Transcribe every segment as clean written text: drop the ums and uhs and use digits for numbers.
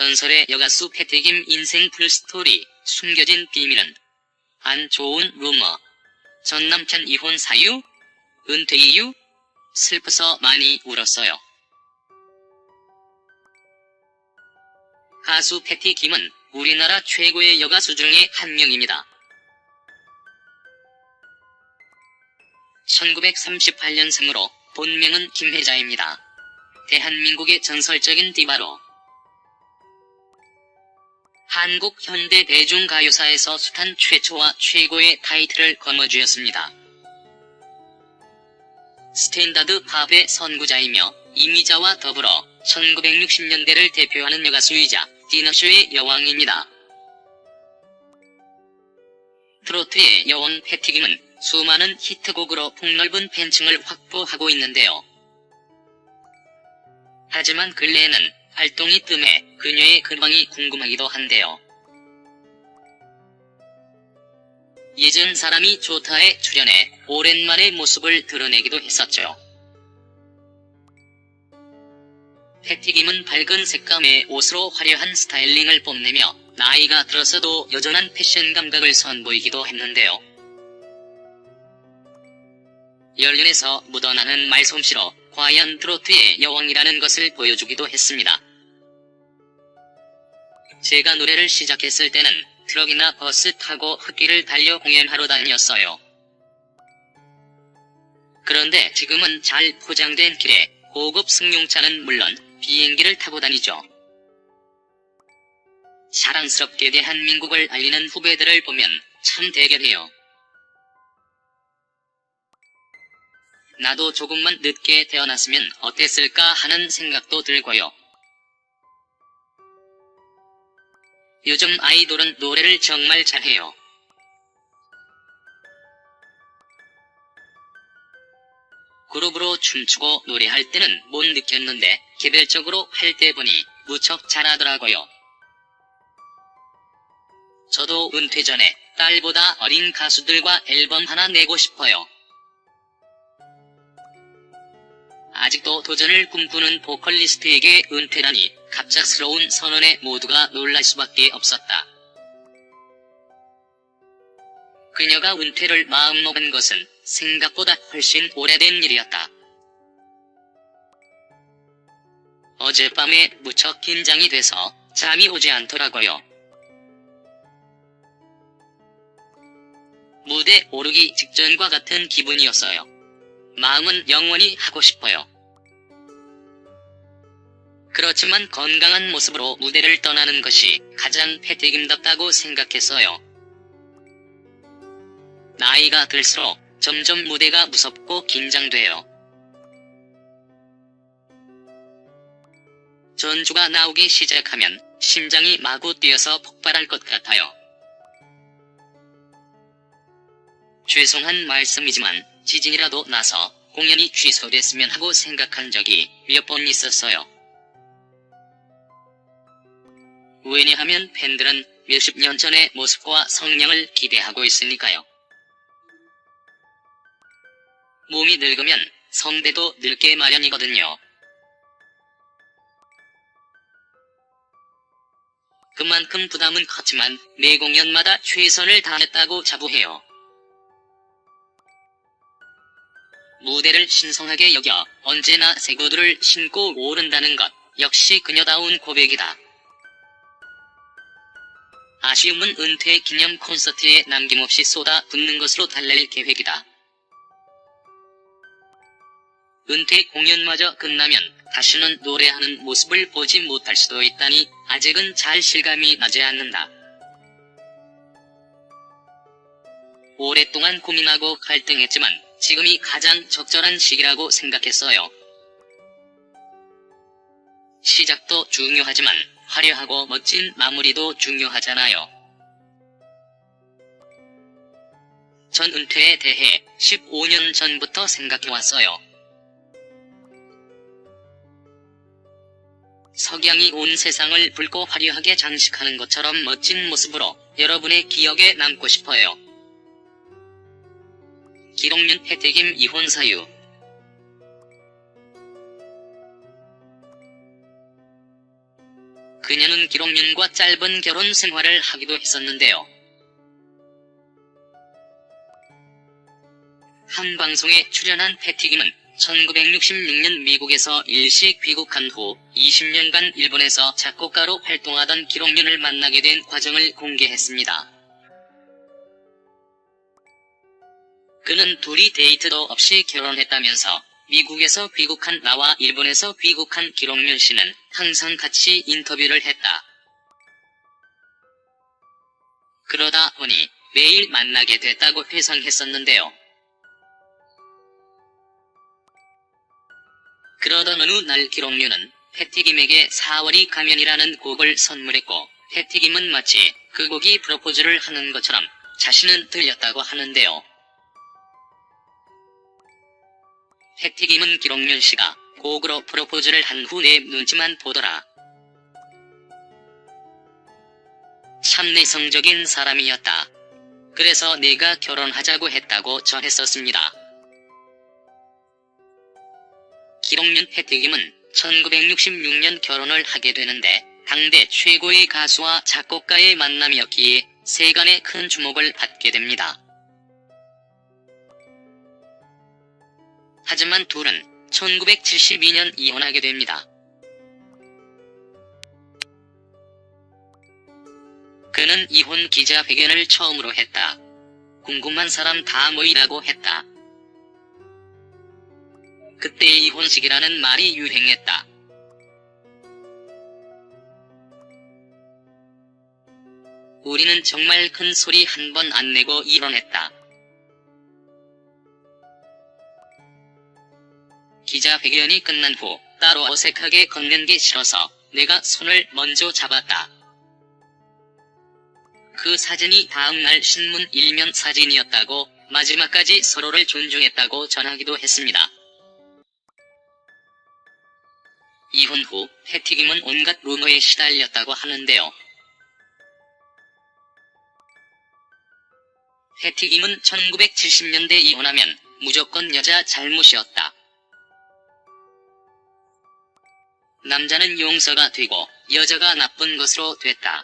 전설의 여가수 패티김 인생 풀스토리, 숨겨진 비밀은 안 좋은 루머, 전 남편 이혼 사유, 은퇴 이유, 슬퍼서 많이 울었어요. 가수 패티김은 우리나라 최고의 여가수 중에 한 명입니다. 1938년생으로 본명은 김혜자입니다. 대한민국의 전설적인 디바로 한국 현대 대중가요사에서 숱한 최초와 최고의 타이틀을 거머쥐었습니다. 스탠다드 팝의 선구자이며 이미자와 더불어 1960년대를 대표하는 여가수이자 디너쇼의 여왕입니다. 트로트의 여왕 패티김은 수많은 히트곡으로 폭넓은 팬층을 확보하고 있는데요. 하지만 근래에는 활동이 뜸해 그녀의 근황이 궁금하기도 한데요. 예전 사람이 좋다에 출연해 오랜만에 모습을 드러내기도 했었죠. 패티김은 밝은 색감의 옷으로 화려한 스타일링을 뽐내며 나이가 들어서도 여전한 패션 감각을 선보이기도 했는데요. 연륜에서 묻어나는 말솜씨로 과연 트로트의 여왕이라는 것을 보여주기도 했습니다. 제가 노래를 시작했을 때는 트럭이나 버스 타고 흙길을 달려 공연하러 다녔어요. 그런데 지금은 잘 포장된 길에 고급 승용차는 물론 비행기를 타고 다니죠. 자랑스럽게 대한민국을 알리는 후배들을 보면 참 대견해요. 나도 조금만 늦게 태어났으면 어땠을까 하는 생각도 들고요. 요즘 아이돌은 노래를 정말 잘해요. 그룹으로 춤추고 노래할 때는 못 느꼈는데 개별적으로 할 때 보니 무척 잘하더라고요. 저도 은퇴 전에 딸보다 어린 가수들과 앨범 하나 내고 싶어요. 아직도 도전을 꿈꾸는 보컬리스트에게 은퇴라니 갑작스러운 선언에 모두가 놀랄 수밖에 없었다. 그녀가 은퇴를 마음먹은 것은 생각보다 훨씬 오래된 일이었다. 어젯밤에 무척 긴장이 돼서 잠이 오지 않더라고요. 무대 오르기 직전과 같은 기분이었어요. 마음은 영원히 하고 싶어요. 그렇지만 건강한 모습으로 무대를 떠나는 것이 가장 패티김답다고 생각했어요. 나이가 들수록 점점 무대가 무섭고 긴장돼요. 전주가 나오기 시작하면 심장이 마구 뛰어서 폭발할 것 같아요. 죄송한 말씀이지만 지진이라도 나서 공연이 취소됐으면 하고 생각한 적이 몇 번 있었어요. 왜냐하면 팬들은 몇십 년 전의 모습과 성량을 기대하고 있으니까요. 몸이 늙으면 선배도 늙게 마련이거든요. 그만큼 부담은 컸지만 매 공연마다 최선을 다했다고 자부해요. 무대를 신성하게 여겨 언제나 새 구두를 신고 오른다는 것 역시 그녀다운 고백이다. 아쉬움은 은퇴 기념 콘서트에 남김없이 쏟아붓는 것으로 달랠 계획이다. 은퇴 공연마저 끝나면 다시는 노래하는 모습을 보지 못할 수도 있다니 아직은 잘 실감이 나지 않는다. 오랫동안 고민하고 갈등했지만 지금이 가장 적절한 시기라고 생각했어요. 시작도 중요하지만 화려하고 멋진 마무리도 중요하잖아요. 전 은퇴에 대해 15년 전부터 생각해왔어요. 석양이 온 세상을 붉고 화려하게 장식하는 것처럼 멋진 모습으로 여러분의 기억에 남고 싶어요. 기동윤 패티김 이혼 사유. 그녀는 기록윤과 짧은 결혼 생활을 하기도 했었는데요. 한 방송에 출연한 패티 김은 1966년 미국에서 일시 귀국한 후 20년간 일본에서 작곡가로 활동하던 기록윤을 만나게 된 과정을 공개했습니다. 그는 둘이 데이트도 없이 결혼했다면서 미국에서 귀국한 나와 일본에서 귀국한 기록윤 씨는 항상 같이 인터뷰를 했다. 그러다 보니 매일 만나게 됐다고 회상했었는데요. 그러던 어느 날 기록윤은 패티 김에게 4월이 가면이라는 곡을 선물했고 패티 김은 마치 그 곡이 프로포즈를 하는 것처럼 자신은 들렸다고 하는데요. 패티 김은 기록윤 씨가 곡으로 프로포즈를 한 후 내 눈치만 보더라. 참 내성적인 사람이었다. 그래서 내가 결혼하자고 했다고 전했었습니다. 기록윤 패티 김은 1966년 결혼을 하게 되는데 당대 최고의 가수와 작곡가의 만남이었기에 세간의 큰 주목을 받게 됩니다. 하지만 둘은 1972년 이혼하게 됩니다. 그는 이혼 기자회견을 처음으로 했다. 궁금한 사람 다 모이라고 했다. 그때 이혼식이라는 말이 유행했다. 우리는 정말 큰 소리 한 번 안 내고 이혼했다. 기자회견이 끝난 후 따로 어색하게 걷는 게 싫어서 내가 손을 먼저 잡았다. 그 사진이 다음날 신문 일면 사진이었다고 마지막까지 서로를 존중했다고 전하기도 했습니다. 이혼 후 패티 김은 온갖 루머에 시달렸다고 하는데요. 패티 김은 1970년대 이혼하면 무조건 여자 잘못이었다. 남자는 용서가 되고 여자가 나쁜 것으로 됐다.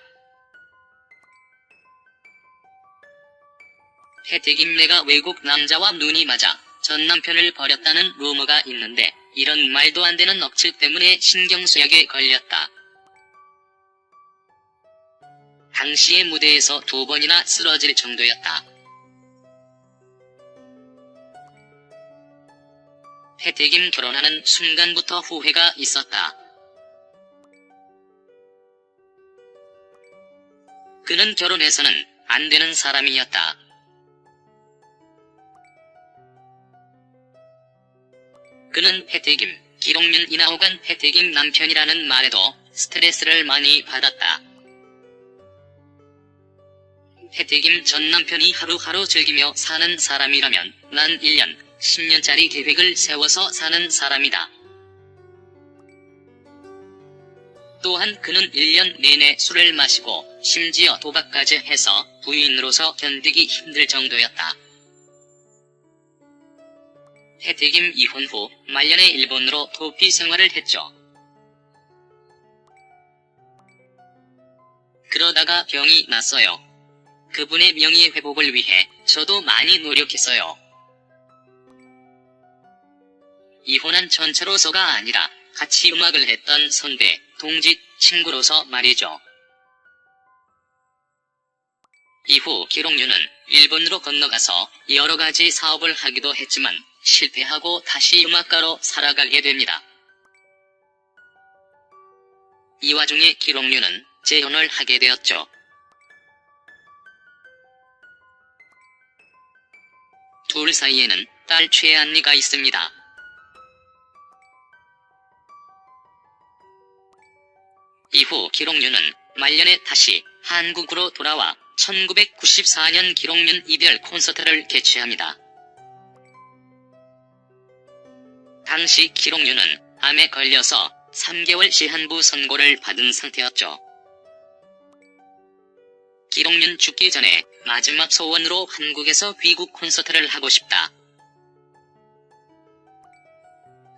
패티 김 내가 외국 남자와 눈이 맞아 전 남편을 버렸다는 루머가 있는데 이런 말도 안 되는 억측 때문에 신경쇠약에 걸렸다. 당시의 무대에서 2번이나 쓰러질 정도였다. 패티 김 결혼하는 순간부터 후회가 있었다. 그는 결혼해서는 안 되는 사람이었다. 그는 패티 김, 기록윤 이나오간 패티 김 남편이라는 말에도 스트레스를 많이 받았다. 패티 김 전 남편이 하루하루 즐기며 사는 사람이라면 난 1년, 10년짜리 계획을 세워서 사는 사람이다. 또한 그는 1년 내내 술을 마시고 심지어 도박까지 해서 부인으로서 견디기 힘들 정도였다. 패티 김 이혼 후 말년에 일본으로 도피 생활을 했죠. 그러다가 병이 났어요. 그분의 명예 회복을 위해 저도 많이 노력했어요. 이혼한 전처로서가 아니라 같이 음악을 했던 선배, 동지, 친구로서 말이죠. 이후 기록윤은 일본으로 건너가서 여러가지 사업을 하기도 했지만 실패하고 다시 음악가로 살아가게 됩니다. 이 와중에 기록윤은 재혼을 하게 되었죠. 둘 사이에는 딸 최안리가 있습니다. 이후 기록윤은 말년에 다시 한국으로 돌아와 1994년 기록윤 이별 콘서트를 개최합니다. 당시 기록윤은 암에 걸려서 3개월 시한부 선고를 받은 상태였죠. 기록윤 죽기 전에 마지막 소원으로 한국에서 귀국 콘서트를 하고 싶다.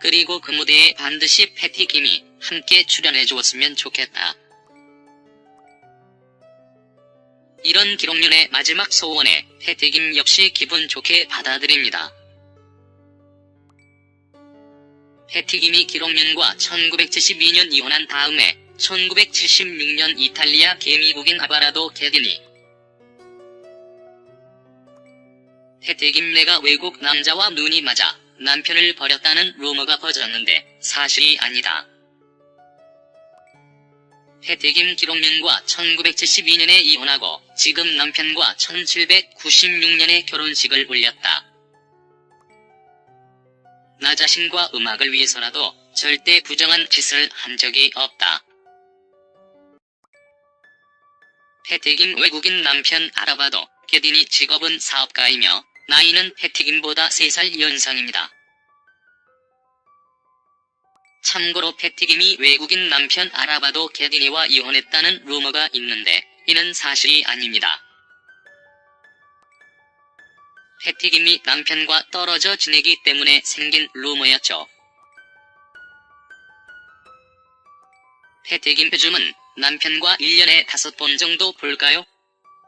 그리고 그 무대에 반드시 패티 김이 함께 출연해 주었으면 좋겠다. 이런 기록년의 마지막 소원에 패티김 역시 기분 좋게 받아들입니다. 패티김이 기록년과 1972년 이혼한 다음에 1976년 이탈리아 개미국인 아바라도 게디니 패티김네가 외국 남자와 눈이 맞아 남편을 버렸다는 루머가 퍼졌는데 사실이 아니다. 패티김 기록년과 1972년에 이혼하고 지금 남편과 1796년에 결혼식을 올렸다. 나 자신과 음악을 위해서라도 절대 부정한 짓을 한 적이 없다. 패티김 외국인 남편 아라바도 게디니 직업은 사업가이며 나이는 패티김보다 3살 연상입니다. 참고로 패티김이 외국인 남편 아라바도 게디니와 이혼했다는 루머가 있는데 이는 사실이 아닙니다. 패티김이 남편과 떨어져 지내기 때문에 생긴 루머였죠. 패티김 요즘은 남편과 1년에 5번 정도 볼까요?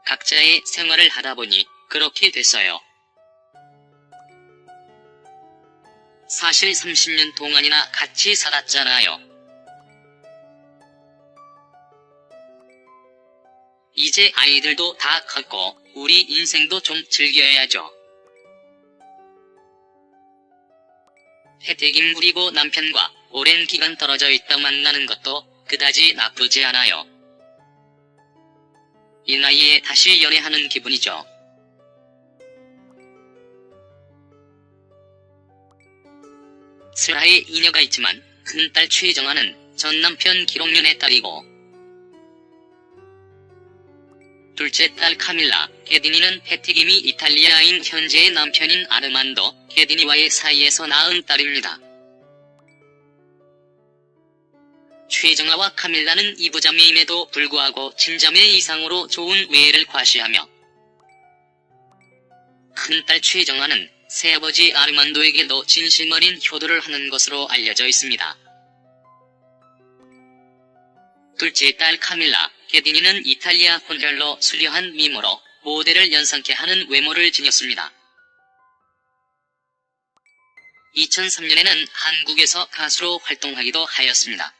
각자의 생활을 하다 보니 그렇게 됐어요. 사실 30년 동안이나 같이 살았잖아요. 이제 아이들도 다 컸고 우리 인생도 좀 즐겨야죠. 패티김 그리고 남편과 오랜 기간 떨어져 있다 만나는 것도 그다지 나쁘지 않아요. 이 나이에 다시 연애하는 기분이죠. 슬하의 이녀가 있지만 큰딸 최정아는 전남편 기록년의 딸이고 둘째 딸 카밀라 게디니는 패티김이 이탈리아인 현재의 남편인 아르만도 게디니와의 사이에서 낳은 딸입니다. 최정아와 카밀라는 이부자매임에도 불구하고 친자매 이상으로 좋은 외애를 과시하며 큰딸 최정아는 새아버지 아르만도에게도 진심 어린 효도를 하는 것으로 알려져 있습니다. 둘째 딸 카밀라 게디니는 이탈리아 혼혈로 수려한 미모로 모델을 연상케 하는 외모를 지녔습니다. 2003년에는 한국에서 가수로 활동하기도 하였습니다.